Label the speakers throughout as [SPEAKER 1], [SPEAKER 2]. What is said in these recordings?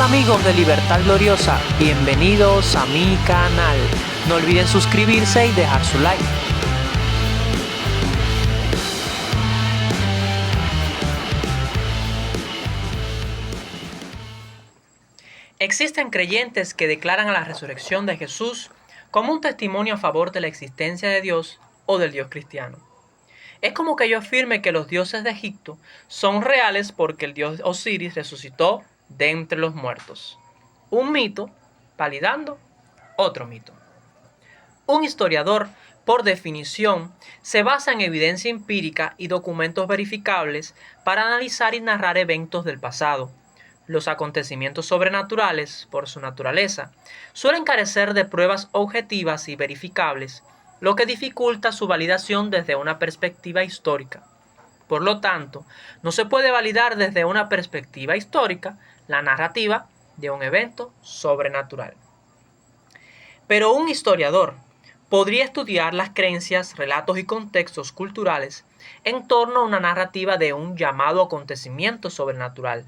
[SPEAKER 1] Hola amigos de Libertad Gloriosa, bienvenidos a mi canal. No olviden suscribirse y dejar su like. Existen creyentes que declaran a la resurrección de Jesús como un testimonio a favor de la existencia de Dios o del Dios cristiano. Es como que yo afirme que los dioses de Egipto son reales porque el dios Osiris resucitó de entre los muertos. Un mito validando otro mito. Un historiador, por definición, se basa en evidencia empírica y documentos verificables para analizar y narrar eventos del pasado. Los acontecimientos sobrenaturales, por su naturaleza, suelen carecer de pruebas objetivas y verificables, lo que dificulta su validación desde una perspectiva histórica. Por lo tanto, no se puede validar desde una perspectiva histórica la narrativa de un evento sobrenatural. Pero un historiador podría estudiar las creencias, relatos y contextos culturales en torno a una narrativa de un llamado acontecimiento sobrenatural,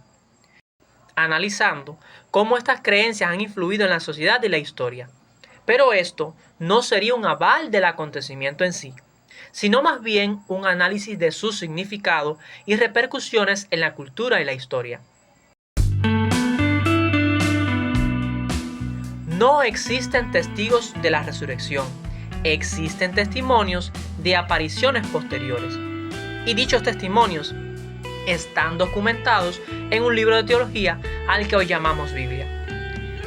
[SPEAKER 1] analizando cómo estas creencias han influido en la sociedad y la historia. Pero esto no sería un aval del acontecimiento en sí, sino más bien un análisis de su significado y repercusiones en la cultura y la historia. No existen testigos de la resurrección, existen testimonios de apariciones posteriores. Y dichos testimonios están documentados en un libro de teología al que hoy llamamos Biblia.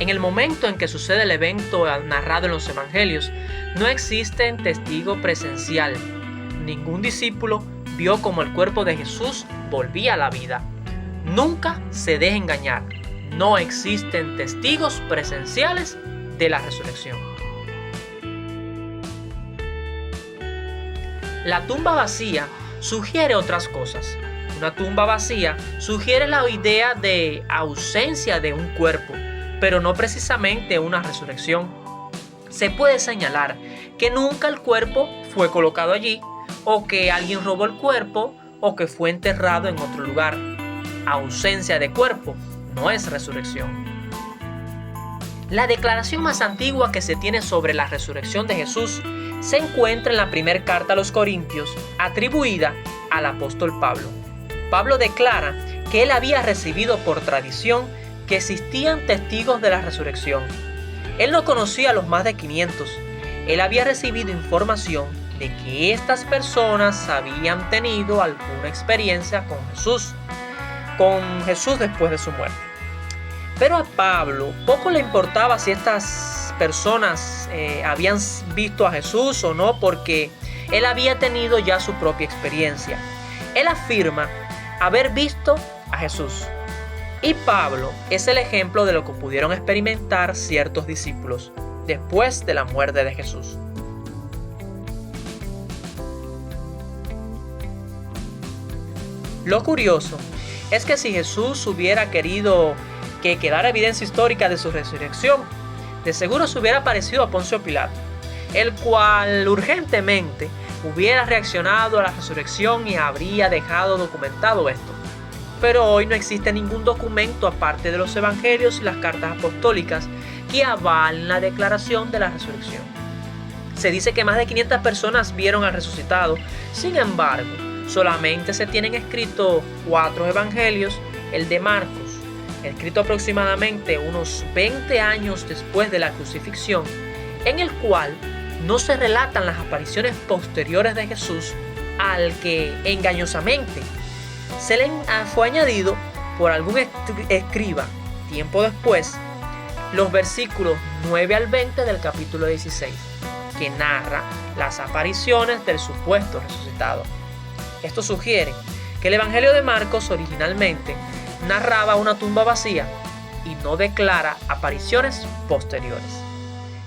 [SPEAKER 1] En el momento en que sucede el evento narrado en los evangelios, no existe testigo presencial. Ningún discípulo vio cómo el cuerpo de Jesús volvía a la vida. Nunca se deje engañar. No existen testigos presenciales de la resurrección. La tumba vacía sugiere otras cosas. Una tumba vacía sugiere la idea de ausencia de un cuerpo, pero no precisamente una resurrección. Se puede señalar que nunca el cuerpo fue colocado allí, o que alguien robó el cuerpo, o que fue enterrado en otro lugar. Ausencia de cuerpo no es resurrección. La declaración más antigua que se tiene sobre la resurrección de Jesús se encuentra en la primera carta a los Corintios, atribuida al apóstol Pablo. Pablo declara que él había recibido por tradición que existían testigos de la resurrección. Él no conocía a los más de 500. Él había recibido información de que estas personas habían tenido alguna experiencia con Jesús después de su muerte. Pero a Pablo poco le importaba si estas personas habían visto a Jesús o no, porque él había tenido ya su propia experiencia. Él afirma haber visto a Jesús. Y Pablo es el ejemplo de lo que pudieron experimentar ciertos discípulos después de la muerte de Jesús. Lo curioso es que si Jesús hubiera querido que quedara evidencia histórica de su resurrección, de seguro se hubiera parecido a Poncio Pilato, el cual urgentemente hubiera reaccionado a la resurrección y habría dejado documentado esto. Pero hoy no existe ningún documento aparte de los evangelios y las cartas apostólicas que avalen la declaración de la resurrección. Se dice que más de 500 personas vieron al resucitado. Sin embargo, solamente se tienen escritos 4 evangelios, el de Marcos, escrito aproximadamente unos 20 años después de la crucifixión, en el cual no se relatan las apariciones posteriores de Jesús, al que engañosamente se le fue añadido por algún escriba tiempo después los versículos 9 al 20 del capítulo 16, que narra las apariciones del supuesto resucitado. Esto sugiere que el Evangelio de Marcos originalmente narraba una tumba vacía y no declara apariciones posteriores.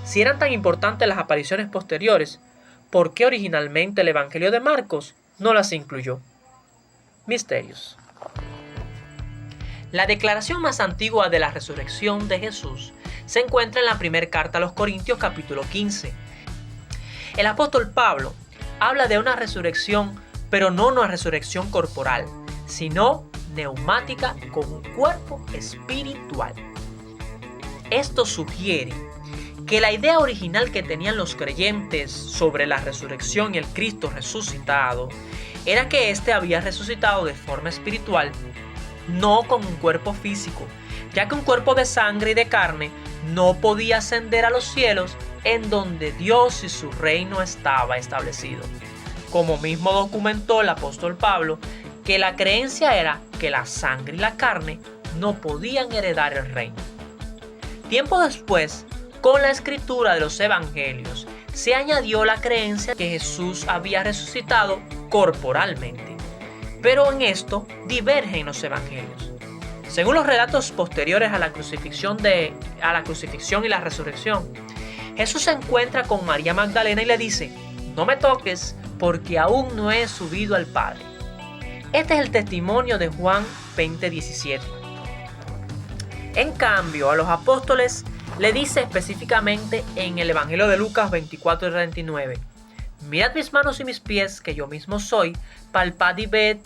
[SPEAKER 1] Si eran tan importantes las apariciones posteriores, ¿por qué originalmente el Evangelio de Marcos no las incluyó? Misterios. La declaración más antigua de la resurrección de Jesús se encuentra en la primera carta a los Corintios capítulo 15. El apóstol Pablo habla de una resurrección, pero no una resurrección corporal, sino neumática con un cuerpo espiritual. Esto sugiere que la idea original que tenían los creyentes sobre la resurrección y el Cristo resucitado era que éste había resucitado de forma espiritual, no con un cuerpo físico, ya que un cuerpo de sangre y de carne no podía ascender a los cielos en donde Dios y su reino estaba establecido. Como mismo documentó el apóstol Pablo, que la creencia era que la sangre y la carne no podían heredar el reino. Tiempo después, con la escritura de los evangelios, se añadió la creencia que Jesús había resucitado corporalmente. Pero en esto divergen los evangelios. Según los relatos posteriores a la crucifixión y la resurrección, Jesús se encuentra con María Magdalena y le dice: "No me toques, porque aún no he subido al Padre". Este es el testimonio de Juan 20:17. En cambio, a los apóstoles le dice específicamente en el Evangelio de Lucas 24:39: "Mirad mis manos y mis pies, que yo mismo soy, palpad y ved,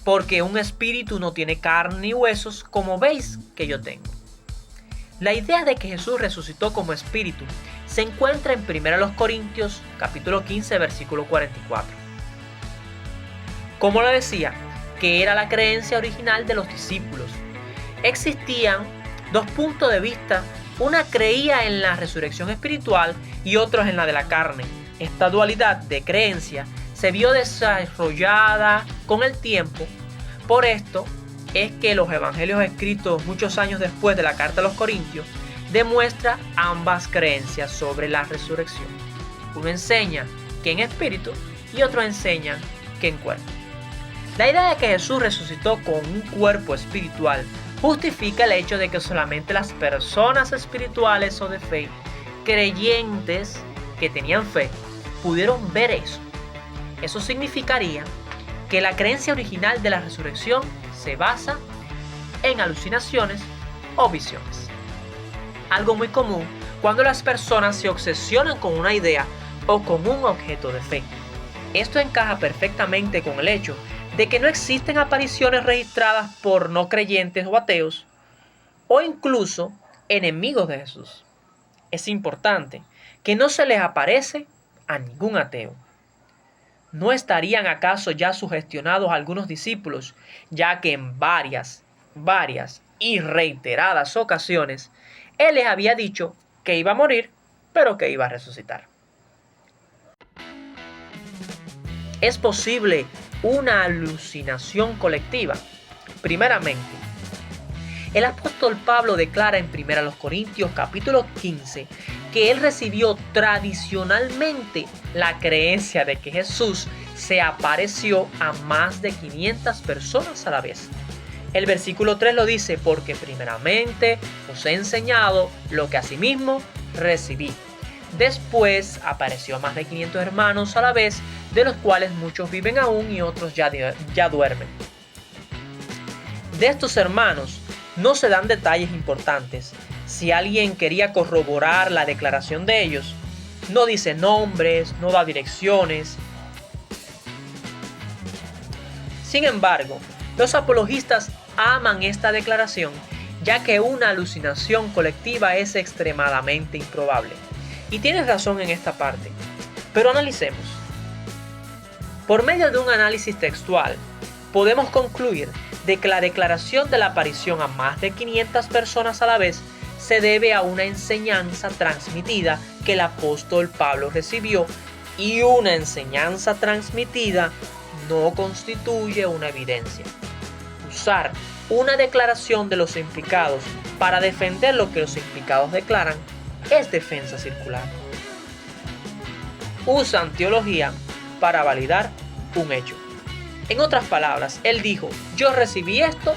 [SPEAKER 1] porque un espíritu no tiene carne ni huesos, como veis que yo tengo". La idea de que Jesús resucitó como espíritu se encuentra en 1 Corintios capítulo 15, versículo 44. Como le decía, que era la creencia original de los discípulos. Existían dos puntos de vista. Una creía en la resurrección espiritual y otros en la de la carne. Esta dualidad de creencia se vio desarrollada con el tiempo. Por esto es que los evangelios escritos muchos años después de la carta a los Corintios demuestra ambas creencias sobre la resurrección. Uno enseña que en espíritu y otro enseña que en cuerpo. La idea de que Jesús resucitó con un cuerpo espiritual justifica el hecho de que solamente las personas espirituales o de fe, creyentes que tenían fe, pudieron ver eso. Eso significaría que la creencia original de la resurrección se basa en alucinaciones o visiones. Algo muy común cuando las personas se obsesionan con una idea o con un objeto de fe. Esto encaja perfectamente con el hecho de que no existen apariciones registradas por no creyentes o ateos, o incluso enemigos de Jesús. Es importante que no se les aparece a ningún ateo. ¿No estarían acaso ya sugestionados algunos discípulos, ya que en varias y reiteradas ocasiones Él les había dicho que iba a morir, pero que iba a resucitar? ¿Es posible una alucinación colectiva? Primeramente, el apóstol Pablo declara en 1 Corintios capítulo 15 que él recibió tradicionalmente la creencia de que Jesús se apareció a más de 500 personas a la vez. El versículo 3 lo dice: "Porque primeramente os he enseñado lo que asimismo recibí". Después apareció a más de 500 hermanos a la vez, de los cuales muchos viven aún y otros ya duermen. De estos hermanos no se dan detalles importantes. Si alguien quería corroborar la declaración de ellos, no dice nombres, no da direcciones. Sin embargo, los apologistas aman esta declaración, ya que una alucinación colectiva es extremadamente improbable. Y tienes razón en esta parte, pero analicemos. Por medio de un análisis textual, podemos concluir de que la declaración de la aparición a más de 500 personas a la vez se debe a una enseñanza transmitida que el apóstol Pablo recibió, y una enseñanza transmitida no constituye una evidencia. Usar una declaración de los implicados para defender lo que los implicados declaran es defensa circular. Usan teología para validar un hecho. En otras palabras, él dijo: "Yo recibí esto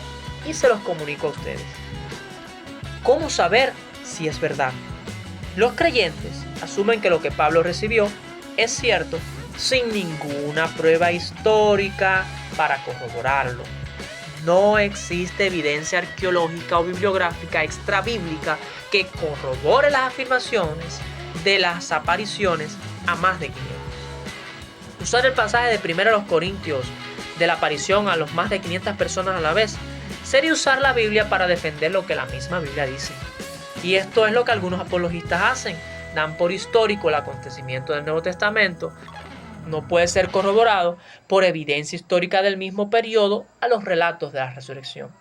[SPEAKER 1] y se los comunico a ustedes". ¿Cómo saber si es verdad? Los creyentes asumen que lo que Pablo recibió es cierto sin ninguna prueba histórica para corroborarlo. No existe evidencia arqueológica o bibliográfica extrabíblica que corrobore las afirmaciones de las apariciones a más de 500. Usar el pasaje de 1 Corintios de la aparición a los más de 500 personas a la vez sería usar la Biblia para defender lo que la misma Biblia dice. Y esto es lo que algunos apologistas hacen. Dan por histórico el acontecimiento del Nuevo Testamento. No puede ser corroborado por evidencia histórica del mismo periodo a los relatos de la resurrección.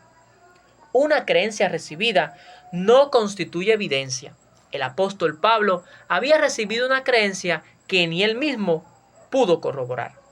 [SPEAKER 1] Una creencia recibida no constituye evidencia. El apóstol Pablo había recibido una creencia que ni él mismo pudo corroborar.